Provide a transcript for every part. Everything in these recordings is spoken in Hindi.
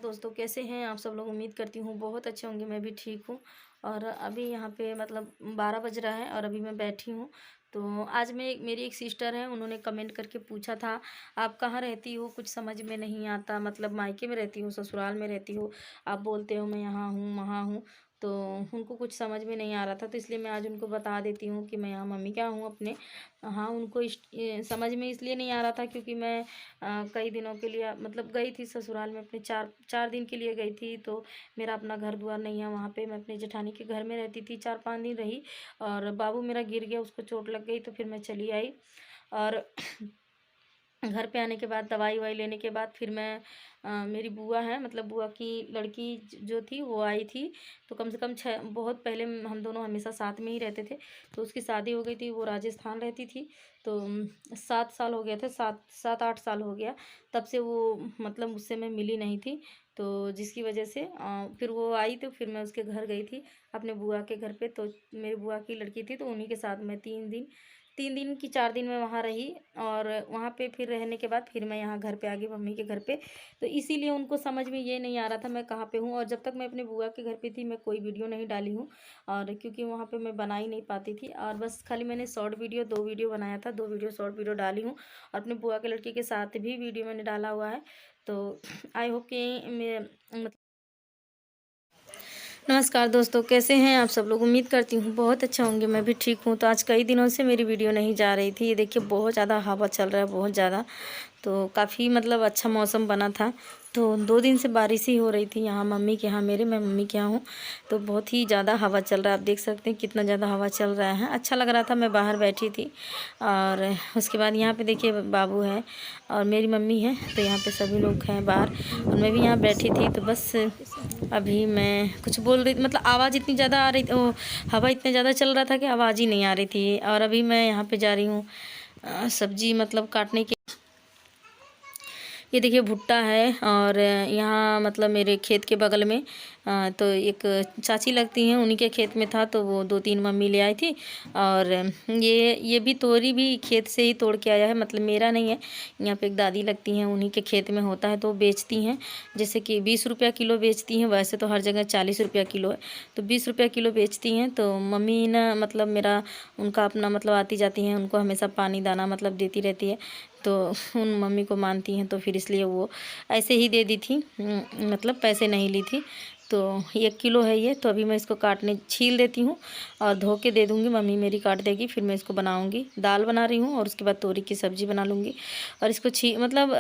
दोस्तों, कैसे हैं आप सब लोग। उम्मीद करती हूँ बहुत अच्छे होंगे। मैं भी ठीक हूँ। और अभी यहाँ पे मतलब 12 बज रहा है और अभी मैं बैठी हूँ। तो आज मेरी एक सिस्टर है, उन्होंने कमेंट करके पूछा था, आप कहाँ रहती हो, कुछ समझ में नहीं आता, मतलब मायके में रहती हो, ससुराल में रहती हो, आप बोलते हो मैं यहाँ हूँ वहाँ हूँ। तो उनको कुछ समझ में नहीं आ रहा था, तो इसलिए मैं आज उनको बता देती हूँ कि मैं यहाँ मम्मी क्या हूँ अपने। हाँ, उनको समझ में इसलिए नहीं आ रहा था क्योंकि मैं कई दिनों के लिए मतलब गई थी ससुराल में, अपने चार चार दिन के लिए गई थी। तो मेरा अपना घर द्वार नहीं है वहाँ पे, मैं अपने जेठानी के घर में रहती थी, 4-5 दिन रही। और बाबू मेरा गिर गया, उसको चोट लग गई, तो फिर मैं चली आई। और घर पे आने के बाद दवाई वाई लेने के बाद फिर मैं मेरी बुआ है, मतलब बुआ की लड़की जो थी वो आई थी। तो कम से कम बहुत पहले हम दोनों हमेशा साथ में ही रहते थे। तो उसकी शादी हो गई थी, वो राजस्थान रहती थी। तो 7 साल हो गए थे, 7-8 साल हो गया तब से वो मतलब मुझसे मैं मिली नहीं थी। तो जिसकी वजह से फिर वो आई, तो फिर मैं उसके घर गई थी, अपने बुआ के घर पे। तो मेरी बुआ की लड़की थी, तो उन्हीं के साथ मैं 3 दिन की 4 दिन में वहाँ रही। और वहाँ पे फिर रहने के बाद फिर मैं यहाँ घर पे आ गई, मम्मी के घर पे। तो इसीलिए उनको समझ में ये नहीं आ रहा था मैं कहाँ पे हूँ। और जब तक मैं अपने बुआ के घर पे थी, मैं कोई वीडियो नहीं डाली हूँ। और क्योंकि वहाँ पे मैं बना ही नहीं पाती थी, और बस खाली मैंने शॉर्ट वीडियो 2 वीडियो बनाया था, 2 वीडियो शॉर्ट वीडियो डाली हूँ। और अपने बुआ के लड़की के साथ भी वीडियो मैंने डाला हुआ है। तो आई होप कि मैं नमस्कार दोस्तों, कैसे हैं आप सब लोग। उम्मीद करती हूँ बहुत अच्छा होंगे। मैं भी ठीक हूँ। तो आज कई दिनों से मेरी वीडियो नहीं जा रही थी। ये देखिए बहुत ज़्यादा हवा चल रहा है, बहुत ज़्यादा। तो काफ़ी मतलब अच्छा मौसम बना था। तो 2 दिन से बारिश ही हो रही थी यहाँ मम्मी के यहाँ, मैं मम्मी के यहाँ हूँ। तो बहुत ही ज़्यादा हवा चल रहा है, आप देख सकते हैं कितना ज़्यादा हवा चल रहा है। अच्छा लग रहा था, मैं बाहर बैठी थी। और उसके बाद यहाँ पे देखिए बाबू है और मेरी मम्मी है, तो यहाँ पे सभी लोग हैं बाहर, और मैं भी यहाँ बैठी थी। तो बस अभी मैं कुछ बोल रही, मतलब आवाज़ इतनी ज़्यादा आ रही, हवा इतना ज़्यादा चल रहा था कि आवाज़ ही नहीं आ रही थी। और अभी मैं यहाँ पे जा रही हूँ सब्जी मतलब काटने के। ये देखिए भुट्टा है, और यहाँ मतलब मेरे खेत के बगल में तो एक चाची लगती हैं, उन्हीं के खेत में था। तो वो 2-3 मम्मी ले आई थी। और ये भी तोरी भी खेत से ही तोड़ के आया है, मतलब मेरा नहीं है। यहाँ पे एक दादी लगती हैं, उन्हीं के खेत में होता है, तो बेचती हैं। जैसे कि 20 रुपया किलो बेचती हैं, वैसे तो हर जगह 40 रुपया किलो है, तो 20 रुपया किलो बेचती हैं। तो मम्मी ना मतलब मेरा उनका अपना मतलब आती जाती हैं, उनको हमेशा पानी दाना मतलब देती रहती है। तो उन मम्मी को मानती हैं, तो फिर इसलिए वो ऐसे ही दे दी थी, मतलब पैसे नहीं ली थी। तो 1 किलो है ये। तो अभी मैं इसको काटने छील देती हूँ और धो के दे दूँगी, मम्मी मेरी काट देगी। फिर मैं इसको बनाऊँगी, दाल बना रही हूँ, और उसके बाद तोरी की सब्ज़ी बना लूँगी। और इसको मतलब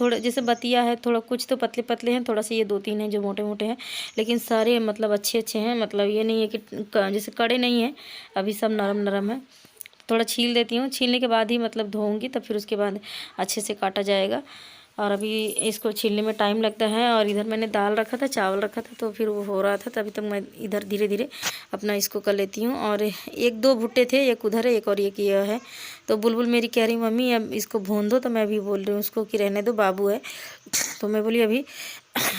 थोड़ा जैसे बतिया है, थोड़ा कुछ तो पतले पतले हैं, थोड़ा सा ये 2-3 हैं जो मोटे मोटे हैं, लेकिन सारे मतलब अच्छे अच्छे हैं। मतलब ये नहीं है कि जैसे कड़े नहीं हैं, अभी सब नरम नरम है। थोड़ा छील देती हूँ, छीलने के बाद ही मतलब धोऊंगी, तब फिर उसके बाद अच्छे से काटा जाएगा। और अभी इसको छीलने में टाइम लगता है। और इधर मैंने दाल रखा था, चावल रखा था, तो फिर वो हो रहा था, तभी तक मैं इधर धीरे धीरे अपना इसको कर लेती हूँ। और 1-2 भुट्टे थे, एक उधर है, एक और एक ये है। तो बुलबुल मेरी कह रही मम्मी अब इसको भून दो, तो मैं अभी बोल रही हूँ उसको कि रहने दो, बाबू है। तो मैं बोली अभी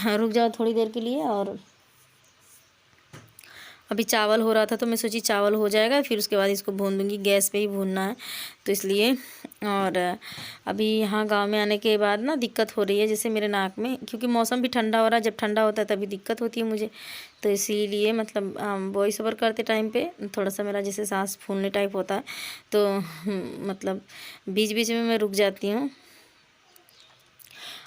रुक जाओ थोड़ी देर के लिए। और अभी चावल हो रहा था, तो मैं सोची चावल हो जाएगा, फिर उसके बाद इसको भून दूँगी, गैस पे ही भूनना है, तो इसलिए। और अभी यहाँ गांव में आने के बाद ना दिक्कत हो रही है, जैसे मेरे नाक में, क्योंकि मौसम भी ठंडा हो रहा है, जब ठंडा होता है तभी दिक्कत होती है मुझे। तो इसीलिए मतलब वॉइस ओवर करते टाइम पे थोड़ा सा मेरा जैसे सांस फूलने टाइप होता है। तो मतलब बीच बीच में मैं रुक जाती हूँ।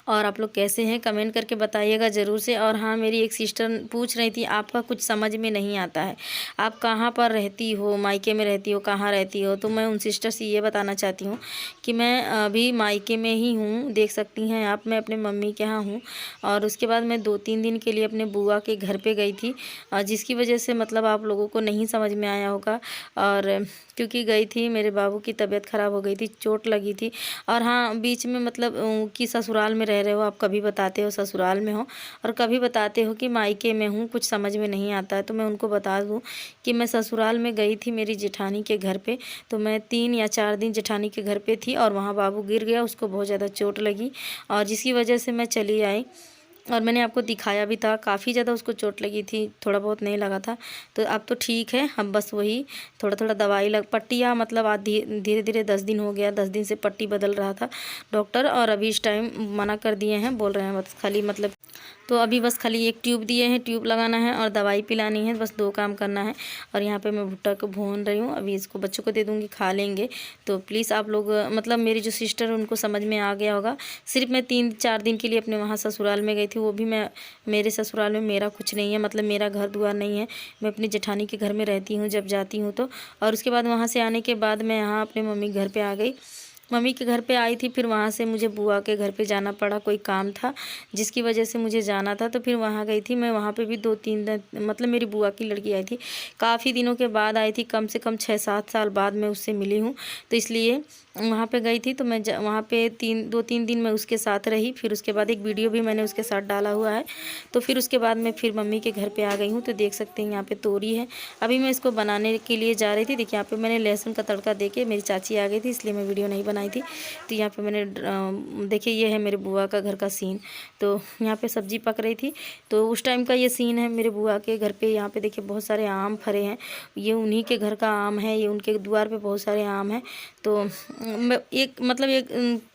और आप लोग कैसे हैं कमेंट करके बताइएगा ज़रूर से। और हाँ, मेरी एक सिस्टर पूछ रही थी आपका कुछ समझ में नहीं आता है, आप कहाँ पर रहती हो, मायके में रहती हो, कहाँ रहती हो। तो मैं उन सिस्टर से ये बताना चाहती हूँ कि मैं अभी मायके में ही हूँ, देख सकती हैं आप, मैं अपने मम्मी के यहाँ हूँ। और उसके बाद मैं 2-3 दिन के लिए अपने बुआ के घर पे गई थी, जिसकी वजह से मतलब आप लोगों को नहीं समझ में आया होगा। और क्योंकि गई थी, मेरे बाबू की तबीयत ख़राब हो गई थी, चोट लगी थी। और हाँ, बीच में मतलब कि ससुराल में रह रहे हो आप, कभी बताते हो ससुराल में हो और कभी बताते हो कि मायके में हूँ, कुछ समझ में नहीं आता है। तो मैं उनको बता दूँ कि मैं ससुराल में गई थी मेरी जेठानी के घर पे। तो मैं 3 या 4 दिन जेठानी के घर पे थी, और वहाँ बाबू गिर गया, उसको बहुत ज़्यादा चोट लगी, और जिसकी वजह से मैं चली आई। और मैंने आपको दिखाया भी था, काफ़ी ज़्यादा उसको चोट लगी थी, थोड़ा बहुत नहीं लगा था। तो अब तो ठीक है, हम बस वही थोड़ा थोड़ा दवाई पट्टियाँ मतलब आज धीरे धीरे 10 दिन हो गया, 10 दिन से पट्टी बदल रहा था डॉक्टर। और अभी इस टाइम मना कर दिए हैं, बोल रहे हैं बस खाली मतलब तो अभी बस खाली एक ट्यूब दिए हैं, ट्यूब लगाना है और दवाई पिलानी है, बस 2 काम करना है। और यहाँ पे मैं भुट्टा को भून रही हूँ, अभी इसको बच्चों को दे दूँगी, खा लेंगे। तो प्लीज़ आप लोग मतलब मेरी जो सिस्टर है उनको समझ में आ गया होगा। सिर्फ मैं 3-4 दिन के लिए अपने वहाँ ससुराल में गई थी, वो भी मेरे ससुराल में मेरा कुछ नहीं है, मतलब मेरा घर दुआर नहीं है। मैं अपनी जेठानी के घर में रहती हूँ जब जाती हूँ तो। और उसके बाद वहाँ से आने के बाद मैं यहाँ अपने मम्मी के घर पर आ गई। मम्मी के घर पे आई थी, फिर वहाँ से मुझे बुआ के घर पे जाना पड़ा, कोई काम था जिसकी वजह से मुझे जाना था। तो फिर वहाँ गई थी मैं, वहाँ पे भी 2-3 दिन, मतलब मेरी बुआ की लड़की आई थी, काफ़ी दिनों के बाद आई थी, कम से कम 6-7 साल बाद मैं उससे मिली हूँ। तो इसलिए वहाँ पे गई थी, तो मैं वहाँ पे 2-3 दिन मैं उसके साथ रही। फिर उसके बाद एक वीडियो भी मैंने उसके साथ डाला हुआ है। तो फिर उसके बाद मैं फिर मम्मी के घर पे आ गई हूँ। तो देख सकते हैं यहाँ पे तोरी है, अभी मैं इसको बनाने के लिए जा रही थी। देखिए यहाँ पे मैंने लहसुन का तड़का दे के, मेरी चाची आ गई थी इसलिए मैं वीडियो नहीं बनाई थी। तो यहाँ पे मैंने देखिए ये है मेरे बुआ का घर का सीन। तो यहाँ पे सब्जी पक रही थी, तो उस टाइम का ये सीन है मेरे बुआ के घर पे। यहाँ पे देखिए बहुत सारे आम फरे हैं, ये उन्हीं के घर का आम है, ये उनके द्वार पे बहुत सारे आम हैं। तो मैं एक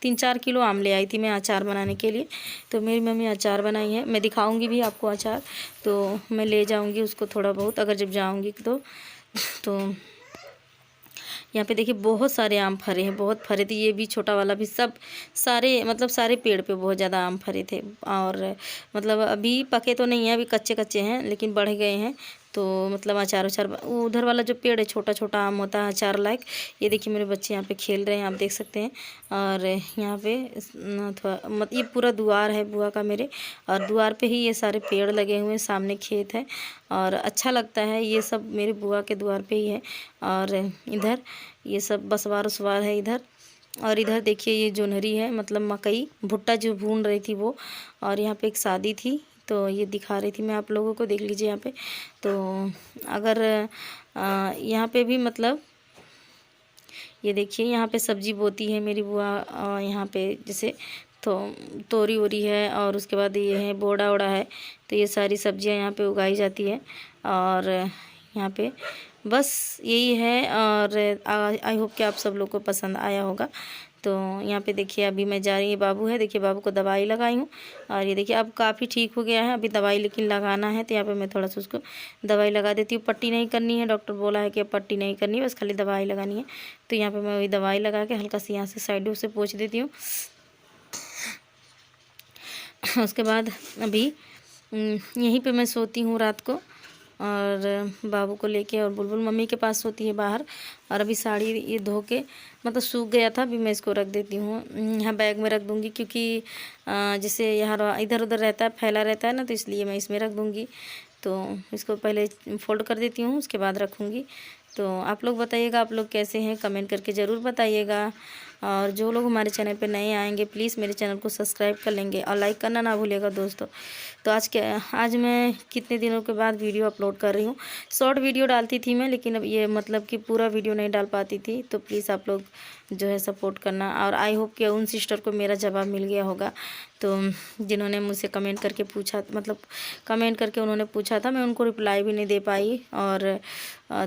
3-4 किलो आम ले आई थी मैं अचार बनाने के लिए। तो मेरी मम्मी अचार बनाई है, मैं दिखाऊंगी भी आपको अचार। तो मैं ले जाऊंगी उसको थोड़ा बहुत, अगर जब जाऊंगी तो यहाँ पे देखिए बहुत सारे आम फरे हैं, बहुत फरे थे, ये भी छोटा वाला भी, सब सारे मतलब सारे पेड़ पे बहुत ज़्यादा आम फरे थे। और मतलब अभी पके तो नहीं है, अभी कच्चे कच्चे हैं, लेकिन बढ़ गए हैं। तो मतलब अचार उचार, उधर वाला जो पेड़ है छोटा छोटा आम होता है अचार लायक। ये देखिए मेरे बच्चे यहाँ पे खेल रहे हैं, आप देख सकते हैं। और यहाँ पे थोड़ा ये पूरा द्वार है बुआ का मेरे, और द्वार पे ही ये सारे पेड़ लगे हुए हैं, सामने खेत है और अच्छा लगता है। ये सब मेरे बुआ के द्वार पे ही है। और इधर ये सब बसवार उसवार है इधर। और इधर देखिए ये जोनहरी है, मतलब मकई भुट्टा जो भून रही थी वो। और यहाँ पे एक शादी थी, तो ये दिखा रही थी मैं आप लोगों को, देख लीजिए यहाँ पे। तो अगर यहाँ पे भी मतलब ये देखिए यहाँ पे सब्जी बोती है मेरी बुआ, यहाँ पे जैसे तो तोरी वोरी है, और उसके बाद ये है बोड़ा ओड़ा है। तो ये सारी सब्जियाँ यहाँ पे उगाई जाती है। और यहाँ पे बस यही है। और आई होप कि आप सब लोग को पसंद आया होगा। तो यहाँ पे देखिए अभी मैं जा रही, बाबू है, देखिए बाबू को दवाई लगाई हूँ। और ये देखिए अब काफ़ी ठीक हो गया है, अभी दवाई लेकिन लगाना है। तो यहाँ पे मैं थोड़ा सा उसको दवाई लगा देती हूँ, पट्टी नहीं करनी है, डॉक्टर बोला है कि अब पट्टी नहीं करनी है, बस खाली दवाई लगानी है। तो यहाँ पे मैं वही दवाई लगा के हल्का सी यहाँ से साइडों से पोंछ देती हूँ। उसके बाद अभी यहीं पे मैं सोती हूँ रात को, और बाबू को लेके, और बुलबुल मम्मी के पास सोती है बाहर। और अभी साड़ी ये धो के मतलब सूख गया था, अभी मैं इसको रख देती हूँ, यहाँ बैग में रख दूँगी, क्योंकि जैसे यहाँ इधर उधर रहता है, फैला रहता है ना, तो इसलिए मैं इसमें रख दूँगी। तो इसको पहले फोल्ड कर देती हूँ, उसके बाद रखूँगी। तो आप लोग बताइएगा आप लोग कैसे हैं, कमेंट करके ज़रूर बताइएगा। और जो लोग हमारे चैनल पे नए आएंगे प्लीज़ मेरे चैनल को सब्सक्राइब कर लेंगे और लाइक करना ना भूलिएगा दोस्तों। तो आज मैं कितने दिनों के बाद वीडियो अपलोड कर रही हूँ। शॉर्ट वीडियो डालती थी मैं, लेकिन अब ये मतलब कि पूरा वीडियो नहीं डाल पाती थी। तो प्लीज़ आप लोग जो है सपोर्ट करना। और आई होप कि उन सिस्टर को मेरा जवाब मिल गया होगा, तो जिन्होंने मुझसे कमेंट करके पूछा, मतलब कमेंट करके उन्होंने पूछा था, मैं उनको रिप्लाई भी नहीं दे पाई। और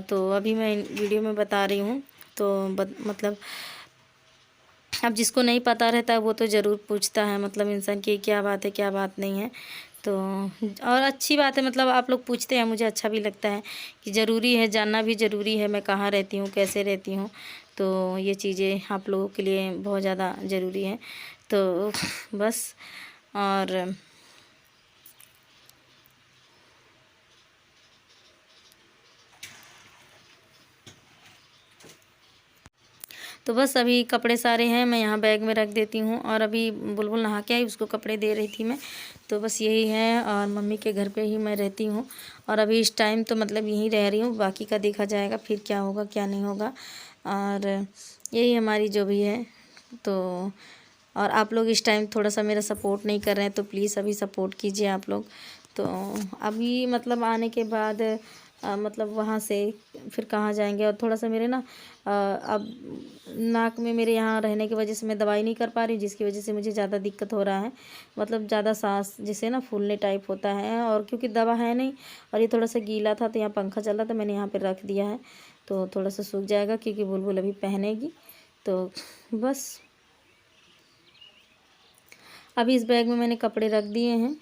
तो अभी मैं वीडियो में बता रही हूँ। तो मतलब अब जिसको नहीं पता रहता है वो तो ज़रूर पूछता है, मतलब इंसान की क्या बात है क्या बात नहीं है। तो और अच्छी बात है, मतलब आप लोग पूछते हैं, मुझे अच्छा भी लगता है कि ज़रूरी है, जानना भी ज़रूरी है मैं कहाँ रहती हूँ, कैसे रहती हूँ। तो ये चीज़ें आप लोगों के लिए बहुत ज़्यादा ज़रूरी है। तो बस। और तो बस अभी कपड़े सारे हैं, मैं यहाँ बैग में रख देती हूँ। और अभी बुलबुल नहा के आई, उसको कपड़े दे रही थी मैं। तो बस यही है, और मम्मी के घर पे ही मैं रहती हूँ। और अभी इस टाइम तो मतलब यहीं रह रही हूँ, बाकी का देखा जाएगा फिर क्या होगा क्या नहीं होगा। और यही हमारी जो भी है। तो और आप लोग इस टाइम थोड़ा सा मेरा सपोर्ट नहीं कर रहे हैं, तो प्लीज़ अभी सपोर्ट कीजिए आप लोग। तो अभी मतलब आने के बाद मतलब वहाँ से फिर कहाँ जाएंगे। और थोड़ा सा मेरे ना अब नाक में मेरे यहाँ रहने की वजह से मैं दवाई नहीं कर पा रही, जिसकी वजह से मुझे ज़्यादा दिक्कत हो रहा है, मतलब ज़्यादा सांस जिसे ना फूलने टाइप होता है। और क्योंकि दवा है नहीं, और ये थोड़ा सा गीला था, तो यहाँ पंखा चल रहा था, मैंने यहाँ पर रख दिया है। तो थोड़ा सा सूख जाएगा, क्योंकि बुलबुल अभी पहनेगी। तो बस अभी इस बैग में मैंने कपड़े रख दिए हैं।